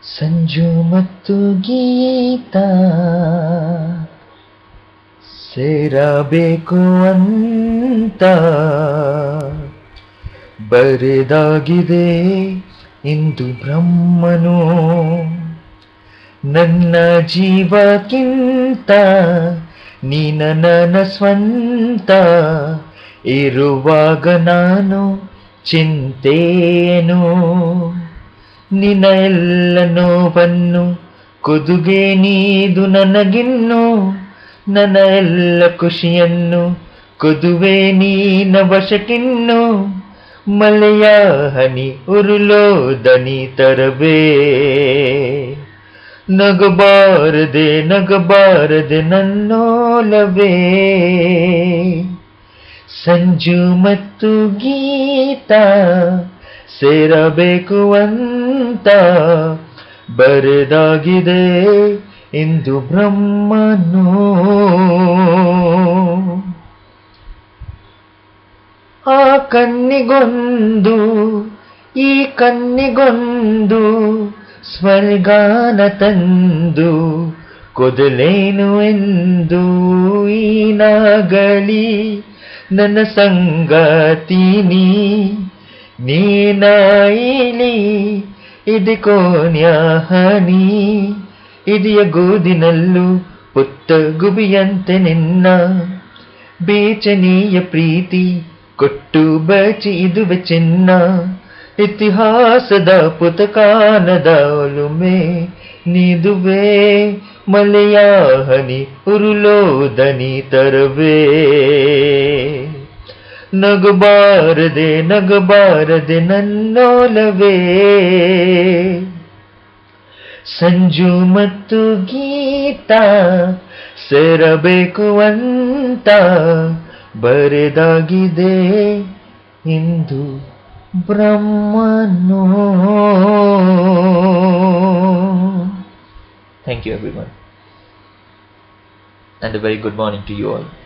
ಸಂಜು ಮತ್ತು ಗೀತಾ ಸೇರಬೇಕು ಅಂತ ಬರೆದಾಗಿದೆ ಇಂದು ಬ್ರಹ್ಮನು. ನನ್ನ ಜೀವಕ್ಕಿಂತ ನೀನ ನನ್ನ ಸ್ವಂತ ಇರುವಾಗ ನಾನು ಚಿಂತೇನು. ನಿನ್ನ ಎಲ್ಲ ನೋವನ್ನು ಕುದುಗೆ ನೀದು ನನಗಿನ್ನು. ನನ್ನ ಎಲ್ಲ ಖುಷಿಯನ್ನು ಕೊದುವೆ ನೀನ ವಶಕ್ಕಿನ್ನು. ಮಳೆಯ ಹನಿ ಉರುಳೋ ದನಿ ತರವೇ. ನಗಬಾರದೆ ನಗಬಾರದೆ ನನ್ನೋಲವೇ. ಸಂಜು ಮತ್ತು ಗೀತಾ ಸೇರಬೇಕು ಅಂತ ಬರೆದಾಗಿದೆ ಇಂದು ಬ್ರಹ್ಮನು. ಆ ಕಣ್ಣಿಗೊಂದು ಈ ಕಣ್ಣಿಗೊಂದು ಸ್ವರ್ಗಾನ ತಂದು ಕೊದಲೇನು ಎಂದು ಈ ನಾಗಲಿ ನನ್ನ ಸಂಗಾತಿನಿ. ನೀನಾಯಿಲಿ ಇದು ಕೋನ್ಯ ಹನಿ. ಇದೆಯ ಗೋದಿನಲ್ಲೂ ಪುಟ್ಟ ಗುಬಿಯಂತೆ ನಿನ್ನ ಬೇಚನೀಯ ಪ್ರೀತಿ ಕೊಟ್ಟು ಬಚಿ ಇದುವೆ ಚಿನ್ನ. ಇತಿಹಾಸದ ಪುತಕಾನದ ಒಲುಮೆ ನಿದುವೆ. ಮಳೆಯ ಹನಿ ಉರುಳೋ ದನಿ ತರವೇ. ನಗಬಾರದೆ ನಗಬಾರದೆ ನನ್ನೋಲವೇ. ಸಂಜು ಮತ್ತು ಗೀತಾ ಸೇರಬೇಕು ಅಂತ ಬರೆದಾಗಿದೆ ಇಂದು ಬ್ರಹ್ಮನು. Thank you everyone and a very good morning to you all.